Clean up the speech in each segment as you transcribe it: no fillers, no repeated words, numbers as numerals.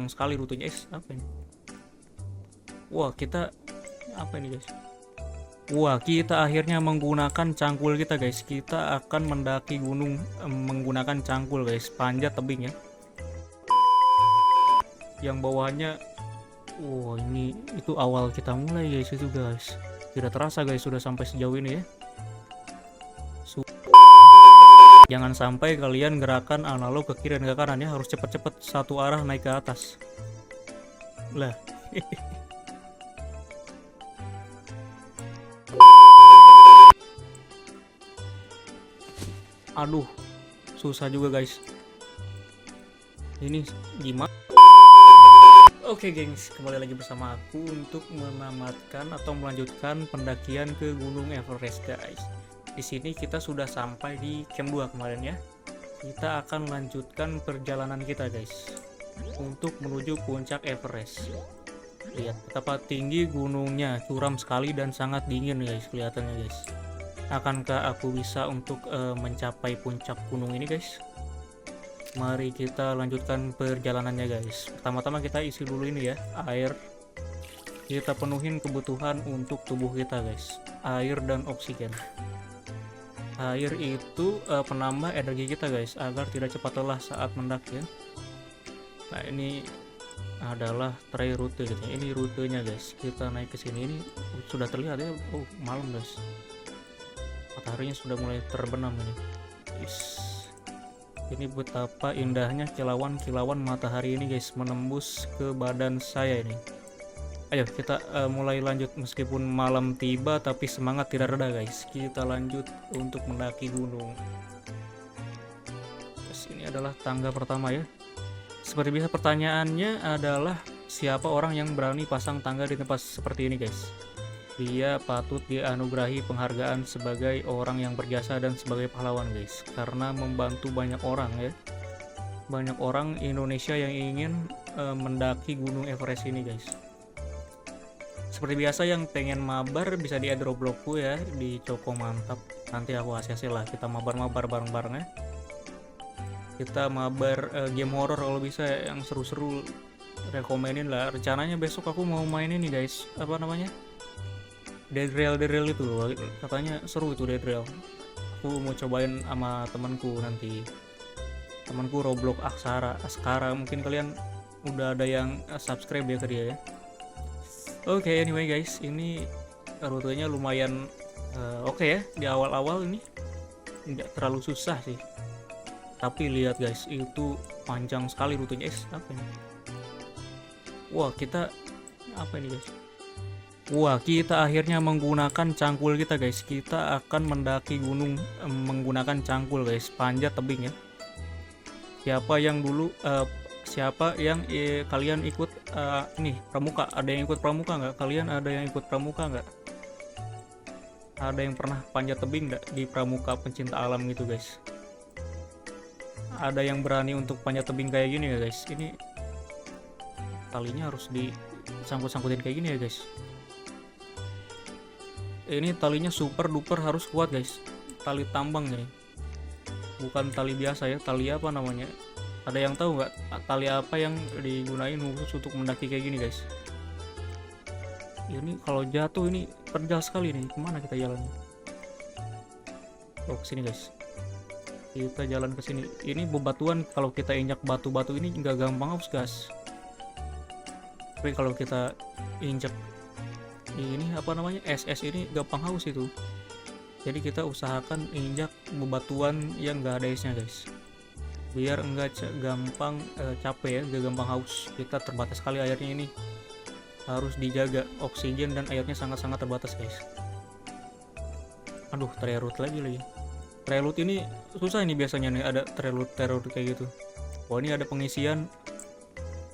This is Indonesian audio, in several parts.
panjang sekali rutenya. Apa ini? Wah, kita apa ini guys? Wah, kita akhirnya menggunakan cangkul kita guys. Kita akan mendaki gunung menggunakan cangkul guys, panjat tebing ya. Yang bawahnya, wah ini itu awal kita mulai guys itu guys. Tidak terasa guys sudah sampai sejauh ini ya. Jangan sampai kalian gerakan analog ke kiri dan ke kanan ya, harus cepet-cepet satu arah naik ke atas. Lah. Aduh, susah juga guys. Ini gimana? Oke gengs, kembali lagi bersama aku untuk menamatkan atau melanjutkan pendakian ke Gunung Everest guys. Di sini kita sudah sampai di camp 2 kemarin ya. Kita akan melanjutkan perjalanan kita guys untuk menuju puncak Everest. Lihat betapa tinggi gunungnya, curam sekali dan sangat dingin guys kelihatannya guys. Akankah aku bisa untuk mencapai puncak gunung ini guys? Mari kita lanjutkan perjalanannya guys. Pertama-tama kita isi dulu ini ya, air. Kita penuhin kebutuhan untuk tubuh kita guys, air dan oksigen. Air itu penambah energi kita guys, agar tidak cepat lelah saat mendaki ya. Nah ini adalah tray rute gitu. Ini rutenya guys. Kita naik ke sini, ini sudah terlihat ya. Oh malam guys, mataharinya sudah mulai terbenam ini. Ini betapa indahnya kilauan-kilauan matahari ini guys, menembus ke badan saya ini. Ayo kita mulai lanjut, meskipun malam tiba tapi semangat tidak reda guys. Kita lanjut untuk mendaki gunung. Terus ini adalah tangga pertama ya. Seperti biasa pertanyaannya adalah siapa orang yang berani pasang tangga di tempat seperti ini guys? Dia patut dianugerahi penghargaan sebagai orang yang berjasa dan sebagai pahlawan guys, karena membantu banyak orang ya. Banyak orang Indonesia yang ingin mendaki Gunung Everest ini guys. Seperti biasa yang pengen mabar bisa di add Robloxku ya, di Coko Mantap. Nanti aku ACC lah, kita mabar-mabar bareng-bareng ya. Kita mabar game horror kalau bisa ya, yang seru-seru rekomenin lah. Rencananya besok aku mau main ini guys, apa namanya? Dead Rail itu loh, katanya seru itu Dead Rail. Aku mau cobain sama temanku nanti. Temanku Roblox Askara, mungkin kalian udah ada yang subscribe ya ke dia ya. Oke, anyway guys, ini rutenya lumayan oke ya. Di awal-awal ini tidak terlalu susah sih. Tapi lihat guys, itu panjang sekali rutenya. Apa ini? Wah, kita apa ini guys? Wah, kita akhirnya menggunakan cangkul kita guys. Kita akan mendaki gunung menggunakan cangkul guys, panjat tebing ya. Siapa yang kalian ikut nih pramuka? Ada yang ikut pramuka nggak? Kalian ada yang ikut pramuka nggak? Ada yang pernah panjat tebing nggak di pramuka pencinta alam gitu guys? Ada yang berani untuk panjat tebing kayak gini ya guys? Ini talinya harus disangkut-sangkutin kayak gini ya guys. Ini talinya super duper harus kuat guys. Tali tambang ini, bukan tali biasa ya. Tali apa namanya? Ada yang tahu nggak tali apa yang digunain khusus untuk mendaki kayak gini guys? Ini kalau jatuh ini terjal sekali nih. Kemana kita jalan? Oh kesini guys. Kita jalan ke sini. Ini bebatuan, kalau kita injak batu-batu ini nggak gampang haus guys. Tapi kalau kita injak ini apa namanya SS ini gampang haus itu. Jadi kita usahakan injak bebatuan yang nggak ada esnya guys, biar enggak gampang capek ya, enggak gampang haus. Kita terbatas sekali airnya ini, harus dijaga oksigen dan airnya sangat-sangat terbatas guys. Aduh, trail lagi. Trail ini susah ini biasanya nih, ada trail kayak gitu. Wah ini ada pengisian,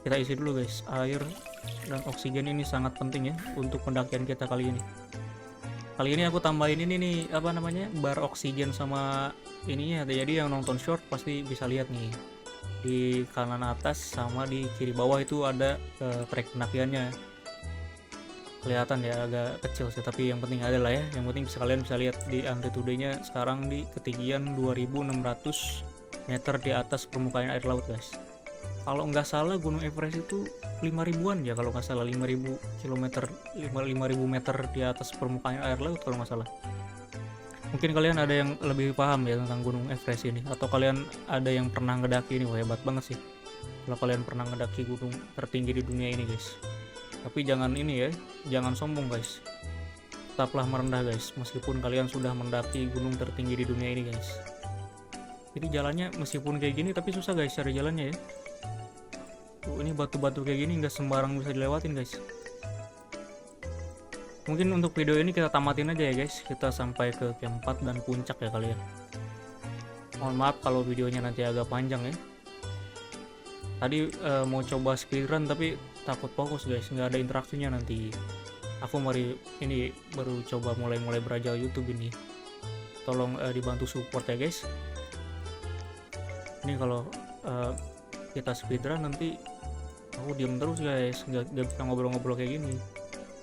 kita isi dulu guys. Air dan oksigen ini sangat penting ya untuk pendakian kita kali ini. Kali ini aku tambahin ini nih, apa namanya, bar oksigen sama ininya. Jadi yang nonton short pasti bisa lihat nih, di kanan atas sama di kiri bawah itu ada trek pendakiannya. Kelihatan ya agak kecil sih, tapi yang penting ada lah ya. Yang penting kalian bisa lihat di altitude-nya sekarang di ketinggian 2600 meter di atas permukaan air laut guys. Kalau nggak salah Gunung Everest itu 5.000-an ya, kalau nggak salah 5.000 kilometer, 5.000 meter di atas permukaan air laut kalau nggak salah. Mungkin kalian ada yang lebih paham ya tentang Gunung Everest ini, atau kalian ada yang pernah ngedaki ini. Wah, hebat banget sih kalau kalian pernah ngedaki gunung tertinggi di dunia ini guys. Tapi jangan ini ya, jangan sombong guys, tetaplah merendah guys, meskipun kalian sudah mendaki gunung tertinggi di dunia ini guys. Jadi jalannya meskipun kayak gini tapi susah guys cari jalannya ya. Tuh, ini batu-batu kayak gini nggak sembarang bisa dilewatin guys. Mungkin untuk video ini kita tamatin aja ya guys, kita sampai ke camp 4 dan puncak ya kalian. Mohon maaf kalau videonya nanti agak panjang ya. Tadi mau coba speedrun tapi takut fokus guys, nggak ada interaksinya nanti. Aku ini baru coba mulai belajar YouTube ini. Tolong dibantu support ya guys. Ini kalau kita speedrun nanti aku diem terus guys, nggak bisa ngobrol-ngobrol kayak gini.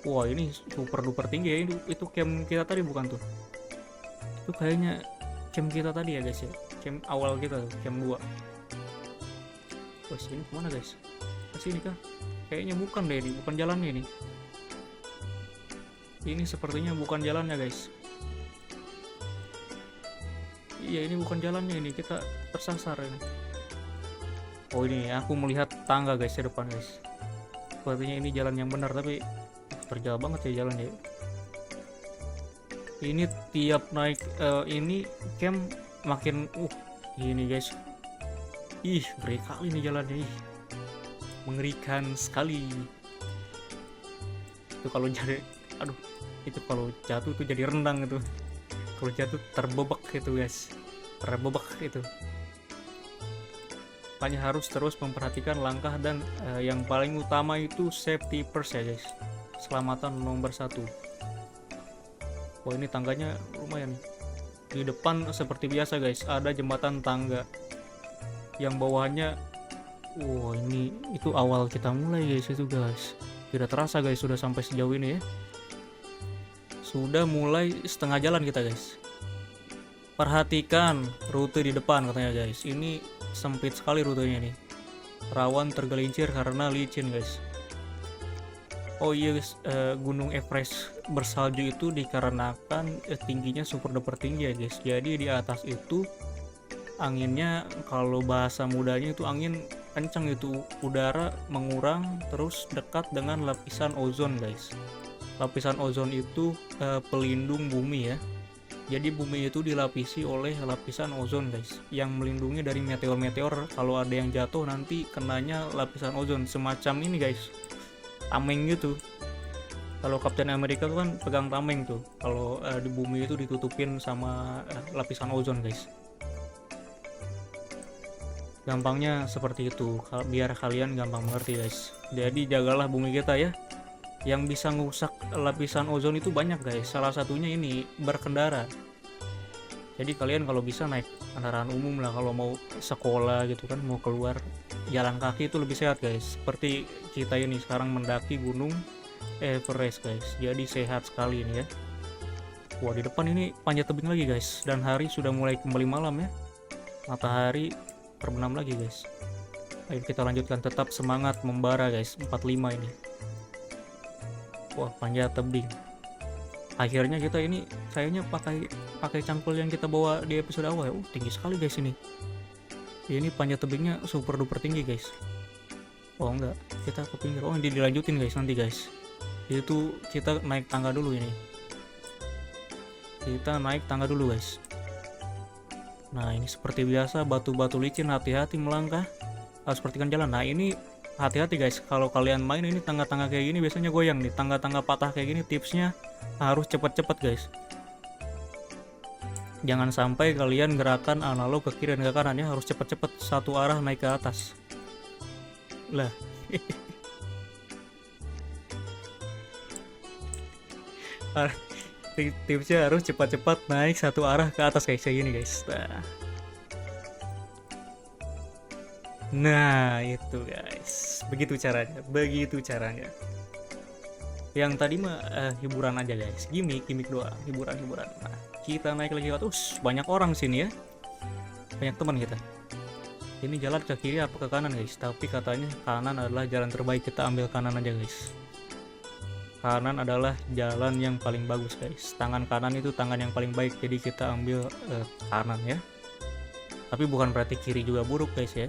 Wah, ini super duper tinggi ya. Itu camp kita tadi bukan tuh? Itu kayaknya camp kita tadi ya guys ya, camp awal kita tuh, camp 2. Wah, ini kemana guys? Ke sini kah? Kayaknya bukan deh, ini bukan jalannya ini. Ini sepertinya bukan jalannya guys. Iya, ini bukan jalannya, ini kita tersasar ini. Oh, ini aku melihat tangga guys di depan guys. Sepertinya ini jalan yang benar, tapi terjal banget ya jalannya. Ini tiap naik ini camp makin ini guys. Ih, ngeri kali nih jalannya. Ih, mengerikan sekali. Itu kalau jadi, aduh, itu kalau jatuh tuh jadi rendang itu. Kalau jatuh terbebak gitu guys, terbebak itu. Makanya harus terus memperhatikan langkah dan yang paling utama itu safety first ya guys. Keselamatan nomor 1. Wah, ini tangganya lumayan. Di depan seperti biasa guys, ada jembatan tangga. Yang bawahnya, wah, ini itu awal kita mulai guys itu guys. Tidak terasa guys sudah sampai sejauh ini ya. Sudah mulai setengah jalan kita guys. Perhatikan rute di depan katanya guys. Ini sempit sekali rutenya nih. Rawan tergelincir karena licin guys. Oh iya guys, Gunung Everest bersalju itu dikarenakan tingginya super duper tinggi ya guys. Jadi di atas itu anginnya, kalau bahasa mudanya itu angin kencang, itu udara mengurang terus dekat dengan lapisan ozon guys. Lapisan ozon itu pelindung bumi ya. Jadi bumi itu dilapisi oleh lapisan ozon guys, yang melindungi dari meteor-meteor. Kalau ada yang jatuh nanti kenanya lapisan ozon, semacam ini guys, tameng gitu. Kalau Captain America tuh kan pegang tameng tuh. Kalau di bumi itu ditutupin sama lapisan ozon guys. Gampangnya seperti itu, biar kalian gampang mengerti guys. Jadi jagalah bumi kita ya. Yang bisa ngerusak lapisan ozon itu banyak guys. Salah satunya ini berkendara. Jadi kalian kalau bisa naik kendaraan umum lah, kalau mau sekolah gitu kan, mau keluar jalan kaki itu lebih sehat guys. Seperti kita ini sekarang mendaki Gunung Everest guys. Jadi sehat sekali ini ya. Wah, di depan ini panjat tebing lagi guys. Dan hari sudah mulai kembali malam ya. Matahari terbenam lagi guys. Ayo kita lanjutkan, tetap semangat membara guys. 45 ini. Wah, panjat tebing. Akhirnya kita ini kayaknya pakai cangkul yang kita bawa di episode awal ya. Tinggi sekali guys ini. Ini panjat tebingnya super duper tinggi guys. Oh enggak, kita ke pinggir. Oh, ini dilanjutin guys nanti guys. Itu kita naik tangga dulu ini. Kita naik tangga dulu guys. Nah, ini seperti biasa batu-batu licin, hati-hati melangkah. Harus perhatikan jalan. Nah, ini hati-hati guys, kalau kalian main ini tangga-tangga kayak gini biasanya goyang nih. Tangga-tangga patah kayak gini tipsnya harus cepet-cepet guys. Jangan sampai kalian gerakan analog ke kiri dan ke kanan ya, harus cepet-cepet satu arah naik ke atas. Lah. Tipsnya harus cepat-cepat naik satu arah ke atas kayak gini guys. Nah, itu guys, begitu caranya. Yang tadi mah hiburan aja guys, gimmick doang, hiburan. Nah, kita naik lagi ke atas. Banyak orang sini ya, banyak teman kita. Ini jalan ke kiri apa ke kanan guys? Tapi katanya kanan adalah jalan terbaik, kita ambil kanan aja guys. Kanan adalah jalan yang paling bagus guys. Tangan kanan itu tangan yang paling baik, jadi kita ambil kanan ya. Tapi bukan berarti kiri juga buruk guys ya.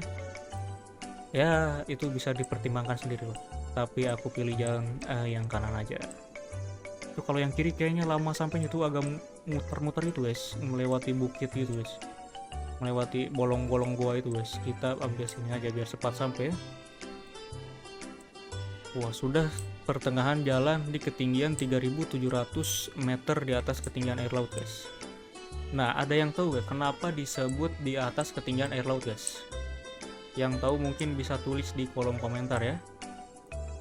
Ya itu bisa dipertimbangkan sendiri loh. Tapi aku pilih jalan yang kanan aja. Itu kalau yang kiri kayaknya lama sampainya tuh, agak muter-muter itu guys, melewati bukit gitu guys, melewati bolong-bolong gua itu guys. Kita ambil sini aja biar cepat sampai ya. Wah, sudah pertengahan jalan di ketinggian 3700 meter di atas ketinggian air laut guys. Nah, ada yang tahu gak kenapa disebut di atas ketinggian air laut guys? Yang tahu mungkin bisa tulis di kolom komentar ya.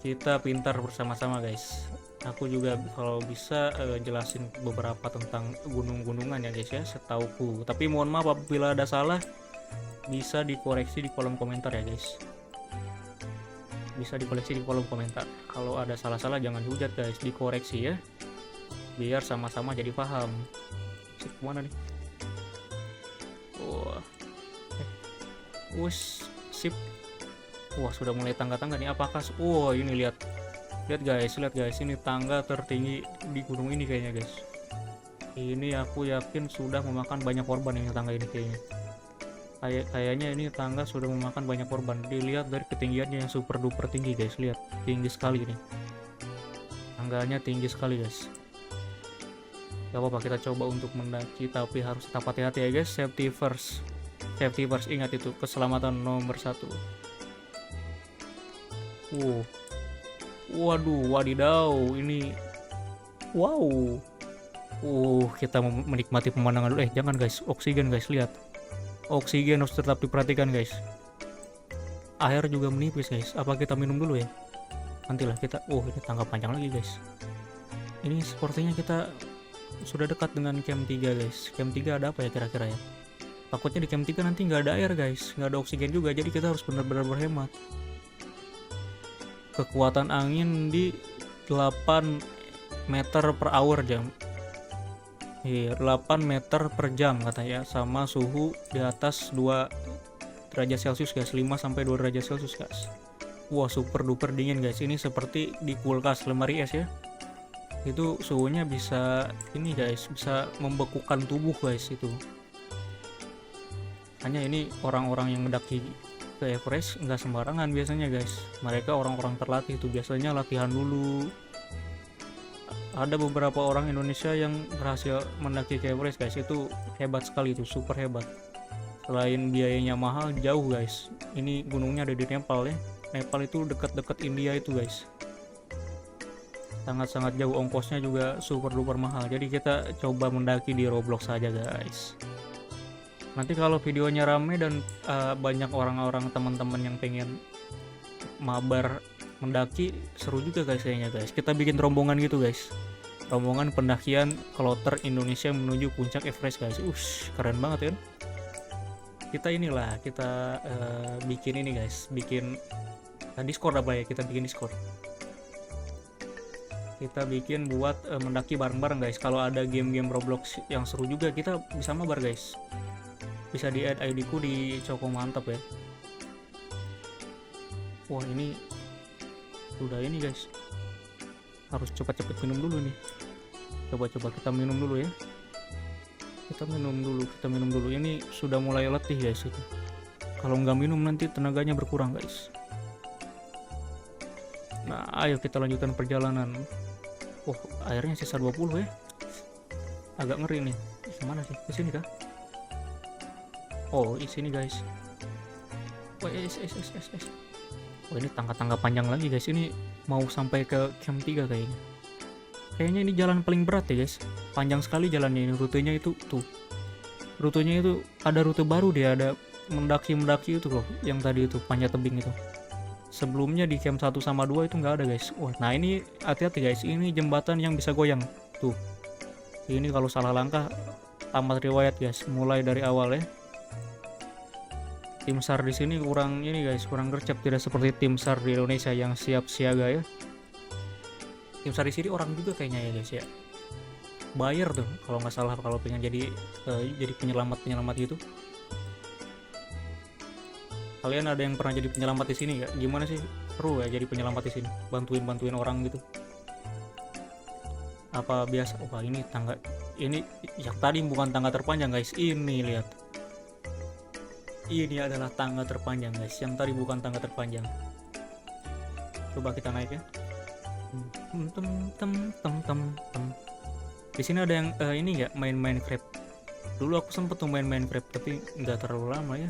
Kita pintar bersama-sama guys. Aku juga kalau bisa jelasin beberapa tentang gunung-gunungan ya guys ya, setauku. Tapi mohon maaf apabila ada salah, bisa dikoreksi di kolom komentar ya guys. Bisa dikoreksi di kolom komentar. Kalau ada salah-salah jangan dihujat guys, dikoreksi ya. Biar sama-sama jadi paham. Sip, kemana nih? Wah. Sip. Wah, sudah mulai tangga-tangga nih. Apakah ini lihat guys, ini tangga tertinggi di gunung ini kayaknya guys. Ini aku yakin sudah memakan banyak korban ini tangga ini kayaknya ini tangga sudah memakan banyak korban. Dilihat dari ketinggiannya yang super duper tinggi guys, lihat tinggi sekali ini. Tangganya tinggi sekali guys. Gak apa-apa, kita coba untuk mendaki, tapi harus tetap hati-hati ya guys. Safety first, ingat itu, keselamatan nomor 1. Waduh, wadidaw, ini wow. Kita menikmati pemandangan dulu. Jangan guys, oksigen guys, lihat. Oksigen harus tetap diperhatikan guys. Air juga menipis guys. Apa kita minum dulu ya? Nantilah kita. Ini tangga panjang lagi guys. Ini sepertinya kita sudah dekat dengan camp 3 guys. Camp 3 ada apa ya kira-kira ya? Takutnya di camp 3 nanti nggak ada air guys, nggak ada oksigen juga. Jadi kita harus benar-benar berhemat. Kekuatan angin di 8 meter per hour jam. 8 meter per jam katanya, sama suhu di atas 2 derajat celcius guys, 5 sampai 2 derajat celcius guys. Wah, super duper dingin guys. Ini seperti di kulkas lemari es ya. Itu suhunya bisa ini guys, bisa membekukan tubuh guys itu. Hanya ini orang-orang yang mendaki ke Everest nggak sembarangan biasanya guys. Mereka orang-orang terlatih itu, biasanya latihan dulu. Ada beberapa orang Indonesia yang berhasil mendaki ke Everest guys, itu hebat sekali, itu super hebat. Selain biayanya mahal, jauh guys. Ini gunungnya ada di Nepal ya. Nepal itu dekat-dekat India itu guys. Sangat-sangat jauh, ongkosnya juga super duper mahal. Jadi kita coba mendaki di Roblox saja guys. Nanti kalau videonya rame dan banyak orang-orang teman-teman yang pengen mabar mendaki, seru juga guys kayaknya guys. Kita bikin rombongan gitu guys, rombongan pendakian kloter Indonesia menuju puncak Everest guys. Keren banget kan. Kita bikin ini guys, bikin Discord apa ya, kita bikin Discord. Kita bikin buat mendaki bareng-bareng guys. Kalau ada game-game Roblox yang seru juga, kita bisa mabar guys. Bisa di add ID ku di Coko Mantap ya. Wah, ini udah ini guys, harus cepat-cepat minum dulu nih. Coba kita minum dulu ya. Kita minum dulu. Ini sudah mulai letih guys itu. Kalau nggak minum nanti tenaganya berkurang guys. Nah, ayo kita lanjutkan perjalanan. Airnya sisa 20 ya. Agak ngeri nih. Kemana sih? Ke sini kah? Di sini guys. Ini tangga-tangga panjang lagi guys. Ini mau sampai ke camp 3 kayaknya. Kayaknya ini jalan paling berat ya guys. Panjang sekali jalannya ini. Rutenya itu tuh. Rutenya itu ada rute baru dia, ada mendaki itu loh. Yang tadi itu panjat tebing itu. Sebelumnya di camp 1 sama 2 itu nggak ada guys. Nah ini hati-hati guys. Ini jembatan yang bisa goyang. Tuh. Ini kalau salah langkah tamat riwayat guys. Mulai dari awal ya. Tim SAR di sini kurang gercep, tidak seperti tim SAR di Indonesia yang siap siaga ya. Tim SAR di sini orang juga kayaknya ya guys ya. Bayar tuh kalau nggak salah kalau pengen jadi penyelamat gitu. Kalian ada yang pernah jadi penyelamat di sini nggak? Gimana sih, seru ya jadi penyelamat di sini, bantuin orang gitu? Apa biasa? Wah, ini tangga, ini yang tadi bukan tangga terpanjang guys, ini lihat, ini adalah tangga terpanjang guys, yang tadi bukan tangga terpanjang. Coba kita naik ya. Di sini ada yang ini nggak, main Minecraft. Dulu aku sempet tuh main Minecraft tapi nggak terlalu lama ya.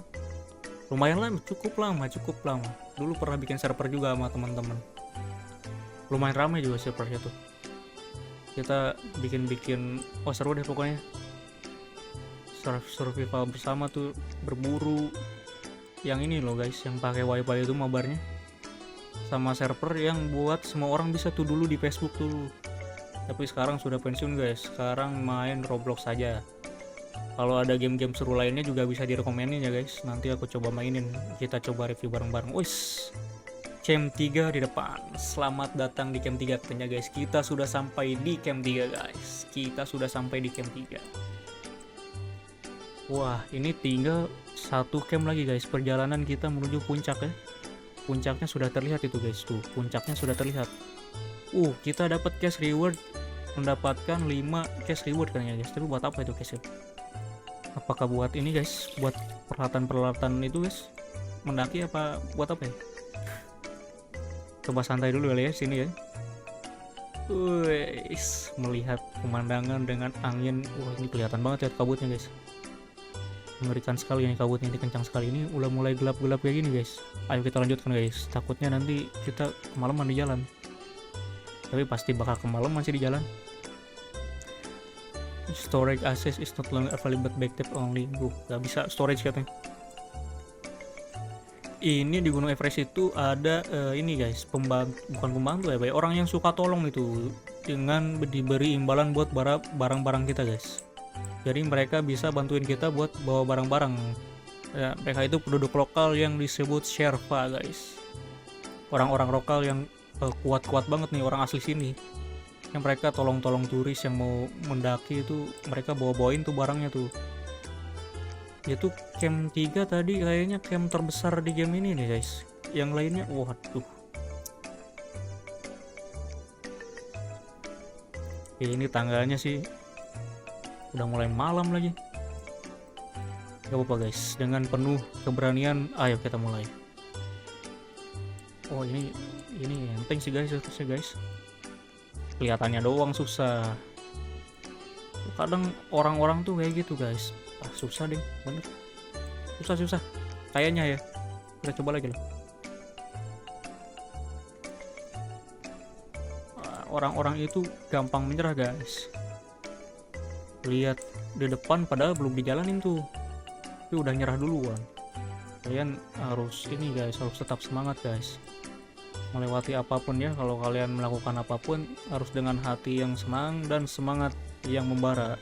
Lumayan lama, cukup lama. Dulu pernah bikin server juga sama teman-teman. Lumayan ramai juga servernya tuh. Kita bikin, oh seru deh pokoknya. Survival bersama tuh, berburu. Yang ini loh guys, yang pakai wifi itu mabarnya. Sama server yang buat semua orang bisa tuh dulu di Facebook tuh. Tapi sekarang sudah pensiun guys, sekarang main Roblox saja. Kalau ada game-game seru lainnya juga bisa direkomenin ya guys, nanti aku coba mainin, kita coba review bareng-bareng. Wis, camp 3 di depan. Selamat datang di camp 3 katanya guys. Kita sudah sampai di camp 3 guys, kita sudah sampai di camp 3. Wah, ini tinggal satu camp lagi guys, perjalanan kita menuju puncak ya. Puncaknya sudah terlihat itu guys, tuh puncaknya sudah terlihat. Kita dapat cash reward, mendapatkan 5 cash reward kan ya guys. Tapi buat apa itu cash? Apakah buat ini guys, buat peralatan itu guys, mendaki apa buat apa ya? Coba santai dulu kali ya sini ya. Wih, melihat pemandangan dengan angin. Wah, ini kelihatan banget ya kabutnya guys. Mengerikan sekali ini kabutnya, ini kencang sekali. Ini udah mulai gelap-gelap kayak gini guys. Ayo kita lanjutkan guys, takutnya nanti kita kemalaman di jalan. Tapi pasti bakal kemalaman sih di jalan. Storage access is not longer available, backup only. Gak bisa storage katanya. Ini di Gunung Everest itu ada ini guys, bukan pembantu ya, orang yang suka tolong itu, dengan diberi imbalan buat barang-barang kita guys. Jadi mereka bisa bantuin kita buat bawa barang-barang ya. Mereka itu penduduk lokal yang disebut Sherpa guys, orang-orang lokal yang kuat-kuat banget nih, orang asli sini, yang mereka tolong turis yang mau mendaki itu, mereka bawa-bawain tuh barangnya tuh. Itu camp 3 tadi kayaknya camp terbesar di game ini nih guys. Yang lainnya waduh. Ini tangganya sih udah mulai malam lagi. Gak apa-apa guys, dengan penuh keberanian ayo kita mulai. Oh ini enteng sih guys, kelihatannya doang susah. Kadang orang-orang tuh kayak gitu guys, susah deh, bener susah kayaknya ya. Kita coba lagi loh. Orang-orang itu gampang menyerah guys. Lihat di depan padahal belum dijalanin tuh, tapi udah nyerah duluan. Kalian harus ini guys, harus tetap semangat guys, melewati apapun ya. Kalau kalian melakukan apapun harus dengan hati yang senang dan semangat yang membara.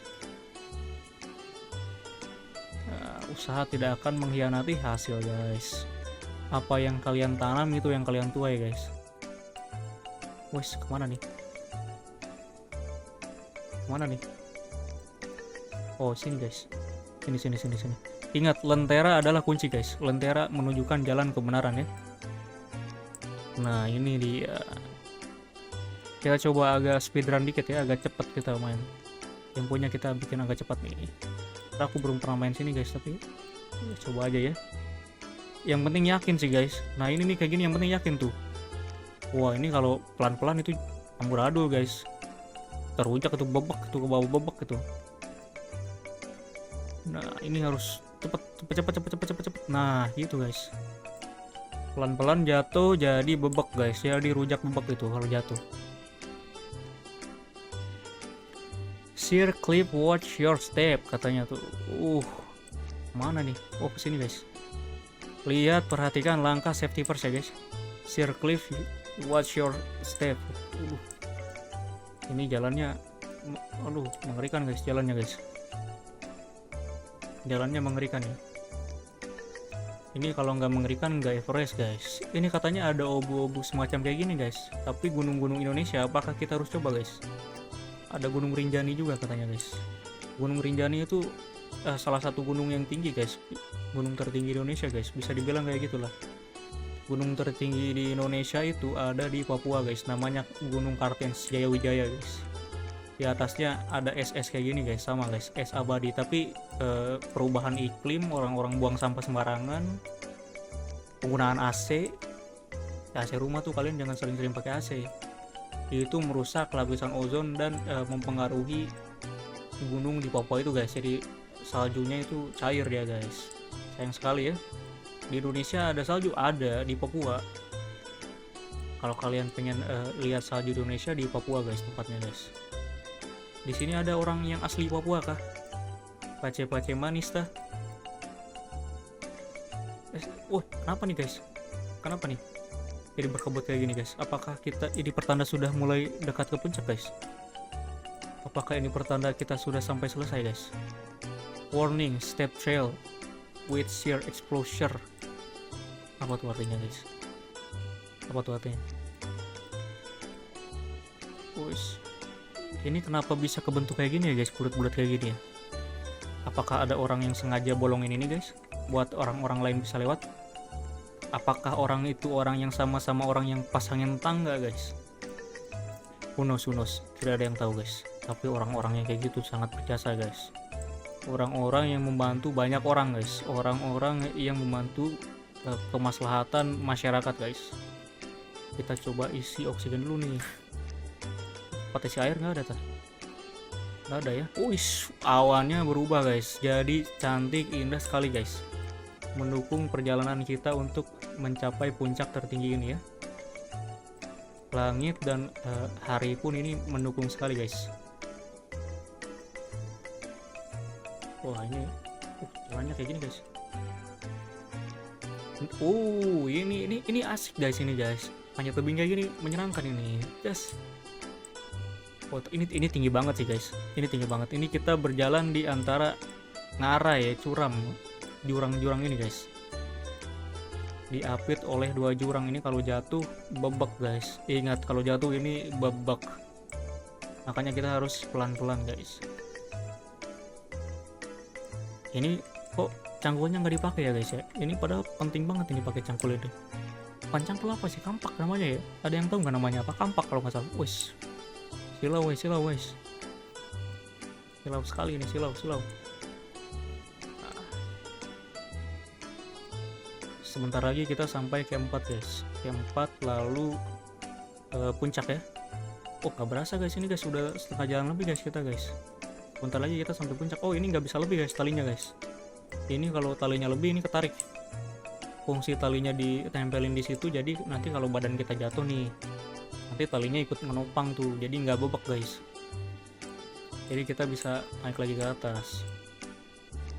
Usaha tidak akan mengkhianati hasil guys. Apa yang kalian tanam itu yang kalian tuai guys. Wes, kemana nih? Oh sini guys, sini. Ingat, lentera adalah kunci guys. Lentera menunjukkan jalan kebenaran ya. Nah ini dia. Kita coba agak speedrun dikit ya, agak cepat kita main. Temponya kita bikin agak cepat nih. Aku belum pernah main sini guys, tapi coba aja ya. Yang penting yakin sih guys. Nah ini nih kayak gini, yang penting yakin tuh. Wah ini kalau pelan-pelan itu amburadul guys. Terujak itu, bebek itu, ke bawah bebek itu. Nah ini harus cepet. Nah gitu guys, pelan-pelan jatuh jadi bebek guys, jadi rujak bebek itu kalau jatuh. Sheer cliff, watch your step katanya tuh. Mana nih? Oh kesini guys. Lihat, perhatikan langkah safety first ya guys. Sheer cliff, watch your step. Ini jalannya, aduh mengerikan guys jalannya guys. Jalannya mengerikan ya. Ini kalau nggak mengerikan nggak Everest guys. Ini katanya ada obu-obu semacam kayak gini guys. Tapi gunung-gunung Indonesia apakah kita harus coba guys? Ada Gunung Rinjani juga katanya guys. Gunung Rinjani itu salah satu gunung yang tinggi guys, gunung tertinggi di Indonesia guys, bisa dibilang kayak gitulah. Gunung tertinggi di Indonesia itu ada di Papua guys, namanya Gunung Kartens Jayawijaya guys. Di atasnya ada es kayak gini guys, sama guys, es abadi. Tapi perubahan iklim, orang-orang buang sampah sembarangan, penggunaan AC rumah tuh, kalian jangan sering-sering pakai AC, itu merusak lapisan ozon dan mempengaruhi gunung di Papua itu guys. Jadi saljunya itu cair dia guys, sayang sekali ya. Di Indonesia ada salju, ada di Papua. Kalau kalian pengen lihat salju di Indonesia, di Papua guys tempatnya guys. Di sini ada orang yang asli Papua kah? Pace manis tah. Kenapa nih guys? Kenapa nih? Jadi berkebut kayak gini guys. Apakah kita ini pertanda sudah mulai dekat ke puncak guys? Apakah ini pertanda kita sudah sampai selesai guys? Warning, step trail with sheer exposure. Apa tuh artinya guys? Apa tuh artinya? Ini kenapa bisa kebentuk kayak gini ya guys, bulat-bulat kayak gini ya? Apakah ada orang yang sengaja bolongin ini guys, buat orang-orang lain bisa lewat? Apakah orang itu orang yang sama orang yang pasangin tangga guys? Who knows, tidak ada yang tahu guys. Tapi orang-orang yang kayak gitu sangat berjasa guys. Orang-orang yang membantu banyak orang guys, orang-orang yang membantu kemaslahatan masyarakat guys. Kita coba isi oksigen dulu nih. Isi air nggak ada tah? Nggak ada ya. Awannya berubah guys, jadi cantik indah sekali guys, mendukung perjalanan kita untuk mencapai puncak tertinggi ini ya. Langit dan hari pun ini mendukung sekali guys. Wah ini jalannya kayak gini guys. Ini asik guys, ini guys, panjat tebing kayak gini menyenangkan ini guys. Ini tinggi banget sih guys, ini tinggi banget. Ini kita berjalan di antara ngarai ya, curam, jurang-jurang ini guys, diapit oleh dua jurang ini. Kalau jatuh bebek guys, ingat kalau jatuh ini bebek, makanya kita harus pelan-pelan guys. Ini kok cangkulnya nggak dipakai ya guys ya? Ini padahal penting banget ini pakai cangkul itu. Bukan cangkul apa sih, kampak namanya ya? Ada yang tahu nggak namanya apa? Kampak kalau nggak salah. Silau sekali ini, silau. Sebentar lagi kita sampai ke 4 guys, ke 4 lalu puncak ya. Nggak berasa guys, ini guys sudah setengah jalan lebih guys kita guys. Bentar lagi kita sampai puncak. Ini nggak bisa lebih guys talinya guys. Ini kalau talinya lebih ini ketarik, fungsi talinya ditempelin di situ, jadi nanti kalau badan kita jatuh nih, nanti talinya ikut menopang tuh, jadi nggak bobok guys. Jadi kita bisa naik lagi ke atas.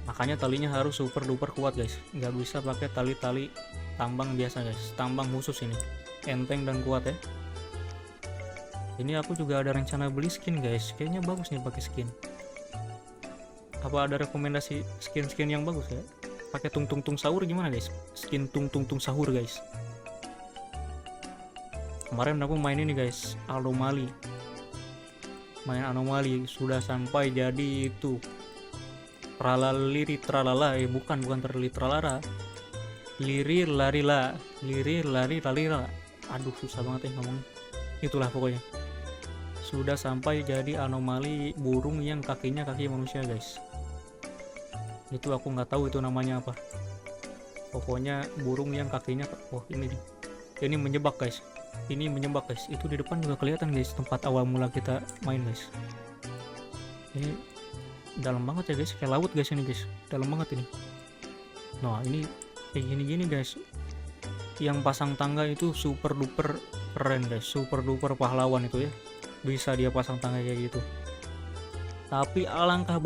Makanya talinya harus super duper kuat guys, nggak bisa pakai tali tambang biasa guys, tambang khusus ini, enteng dan kuat ya. Ini aku juga ada rencana beli skin guys, kayaknya bagus nih pakai skin. Apa ada rekomendasi skin yang bagus ya? Pakai tung sahur gimana guys? Skin tung sahur guys. Kemarin aku main ini guys, anomali. Main anomali sudah sampai jadi itu tralaliri tralala, bukan terlili tralara. Liri lari lalira. Aduh susah banget ya ngomongnya. Itulah pokoknya. Sudah sampai jadi anomali burung yang kakinya kaki manusia guys. Itu aku nggak tahu itu namanya apa. Pokoknya burung yang kakinya, ini menjebak guys. Ini menjebak guys. Itu di depan juga kelihatan guys, tempat awal mula kita main guys. Ini dalam banget ya guys, kayak laut guys ini guys, dalam banget ini. Nah ini kayak gini guys. Yang pasang tangga itu super duper keren guys, super duper pahlawan itu ya, bisa dia pasang tangga kayak gitu. Tapi alangkah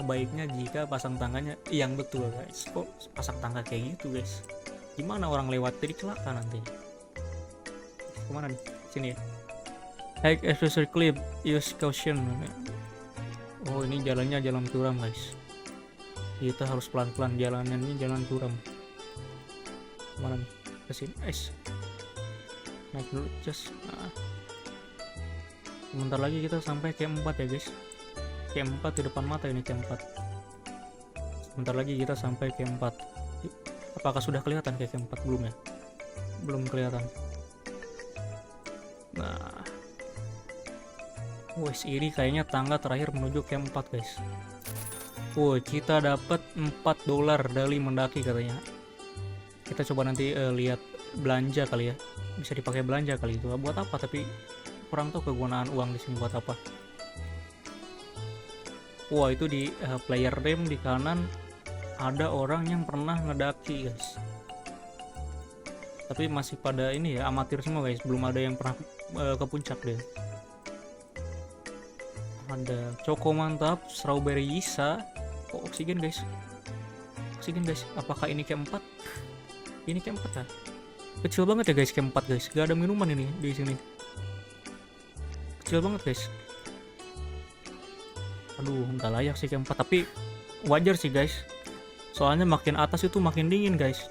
baiknya jika pasang tangganya yang betul guys. Kok pasang tangga kayak gitu guys, gimana orang lewat jadi celaka nanti. Kemana nih? Sini ya. Hike adventure clip, use caution. Ini jalannya jalan curam guys, kita harus pelan-pelan jalannya, ini jalan curam. Kemana nih? Kesini naik dulu just. Sebentar lagi kita sampai ke 4 ya guys. Camp 4 di depan mata ini, Camp 4. Sebentar lagi kita sampai Camp 4. Apakah sudah kelihatan kayak Camp 4? Belum ya? Belum kelihatan. Nah, wes ini kayaknya tangga terakhir menuju Camp 4 guys. Kita dapat $4 dari mendaki katanya. Kita coba nanti lihat belanja kali ya. Bisa dipakai belanja kali itu. Buat apa? Tapi kurang tahu kegunaan uang di sini buat apa. Itu di player name di kanan ada orang yang pernah ngedaki guys. Tapi masih pada ini ya, amatir semua guys. Belum ada yang pernah ke puncak deh. Ada Coko mantap, strawberry Yisa. Oksigen guys. Oksigen guys. Apakah ini Camp 4? Ini Camp 4 ya? Kecil banget ya guys Camp 4 guys. Gak ada minuman ini di sini. Kecil banget guys. Aduh, nggak layak sih Camp 4. Tapi wajar sih guys. Soalnya makin atas itu makin dingin guys.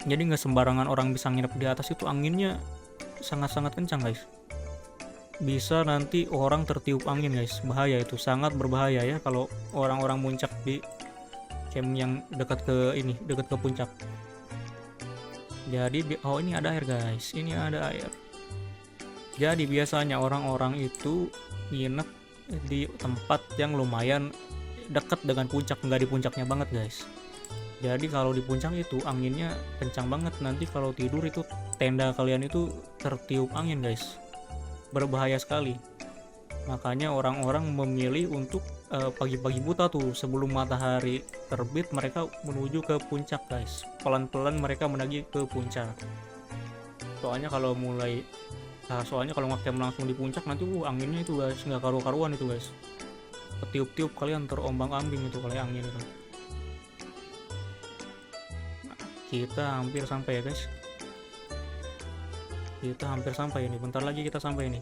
Jadi nggak sembarangan orang bisa nginep di atas itu, anginnya sangat-sangat kencang guys. Bisa nanti orang tertiup angin guys, bahaya itu, sangat berbahaya ya kalau orang-orang muncak di camp yang dekat ke puncak. Jadi ini ada air guys, ini ada air. Jadi biasanya orang-orang itu nginep di tempat yang lumayan dekat dengan puncak, nggak di puncaknya banget guys. Jadi kalau di puncak itu anginnya kencang banget, nanti kalau tidur itu tenda kalian itu tertiup angin guys, berbahaya sekali. Makanya orang-orang memilih untuk pagi-pagi buta tuh sebelum matahari terbit mereka menuju ke puncak guys. Pelan-pelan mereka mendaki ke puncak. Soalnya kalau ngecamp langsung di puncak nanti anginnya itu guys nggak karu-karuan itu guys. Ketiup-tiup kalian terombang-ambing itu kali angin itu. Nah, kita hampir sampai ya guys. Kita hampir sampai ini, bentar lagi kita sampai ini.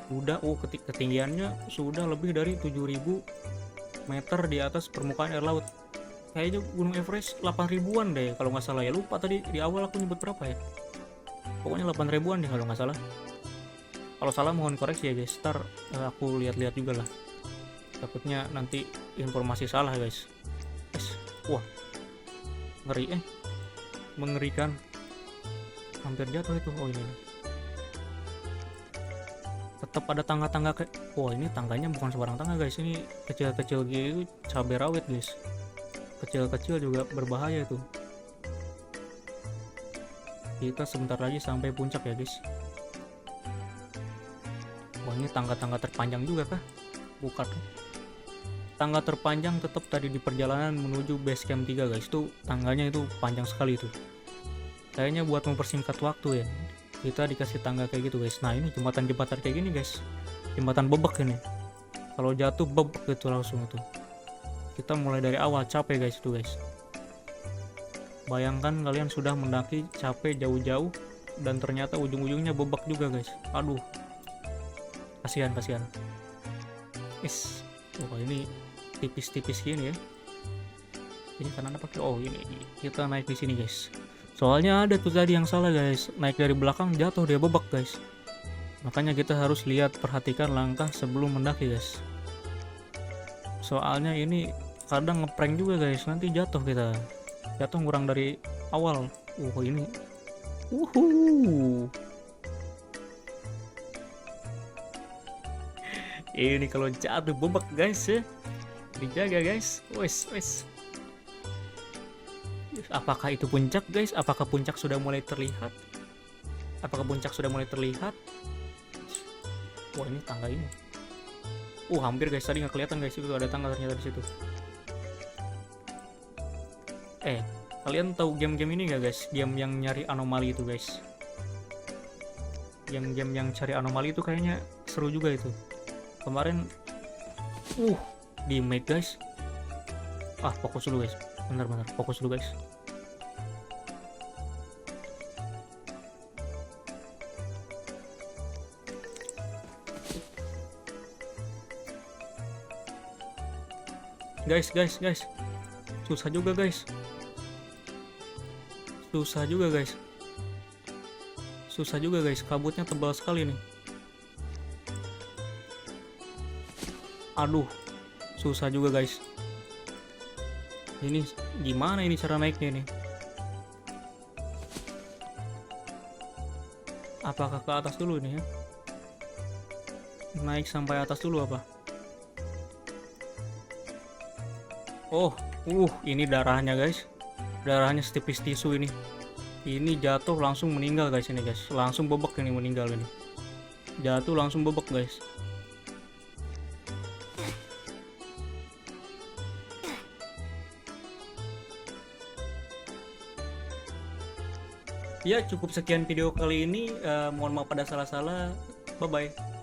Udah ketinggiannya sudah lebih dari 7.000 meter di atas permukaan air laut. Kayaknya Gunung Everest 8.000-an deh kalau nggak salah ya. Lupa tadi di awal aku nyebut berapa ya. Pokoknya 8.000-an deh kalau nggak salah. Kalau salah mohon koreksi ya guys. Ntar aku lihat-lihat juga lah. Takutnya nanti informasi salah guys. Wah, ngeri mengerikan. Hampir jatuh itu. Ini tetap ada tangga-tangga ini tangganya bukan sembarang tangga guys, ini kecil-kecil gitu, cabai rawit guys, kecil-kecil juga berbahaya tuh. Kita sebentar lagi sampai puncak ya guys. Ini tangga-tangga terpanjang juga kah? Bukan. Tangga terpanjang tetap tadi di perjalanan menuju base camp 3 guys, tuh tangganya itu panjang sekali tuh. Kayaknya buat mempersingkat waktu ya, kita dikasih tangga kayak gitu guys. Nah ini jembatan-jembatan kayak gini guys, jembatan bebek ini. Kalau jatuh bebek gitu langsung tuh. Kita mulai dari awal capek guys itu guys. Bayangkan kalian sudah mendaki capek jauh-jauh dan ternyata ujung-ujungnya bebek juga guys. Aduh, kasihan. Ini tipis-tipis gini ya. Ini kanan apa? Ini kita naik di sini guys. Soalnya ada tuh tadi yang salah guys, naik dari belakang jatuh dia bebek guys. Makanya kita harus perhatikan langkah sebelum mendaki guys. Soalnya ini kadang ngeprank juga guys, nanti jatuh kita. Jatuh kurang dari awal. Ini. Ini kalau jatuh bebek guys ya. Dijaga guys. Wes. Apakah itu puncak guys? Apakah puncak sudah mulai terlihat? Ini tangga ini. Hampir guys, tadi nggak kelihatan guys, itu ada tangga ternyata di situ. Kalian tahu game-game ini nggak guys? Game yang nyari anomali itu guys. Game yang cari anomali itu kayaknya seru juga itu. Kemarin di make guys. Fokus dulu guys. Benar, fokus dulu guys. Guys. Susah juga guys. Kabutnya tebal sekali nih. Aduh, susah juga guys. Ini gimana ini cara naiknya nih? Apakah ke atas dulu nih ya? Naik sampai atas dulu apa? Oh, ini darahnya guys. Darahnya setipis tisu ini. Ini jatuh langsung meninggal guys ini guys. Langsung bebek ini meninggal ini. Jatuh langsung bebek guys. Ya, cukup sekian video kali ini. Mohon maaf pada salah-salah. Bye bye.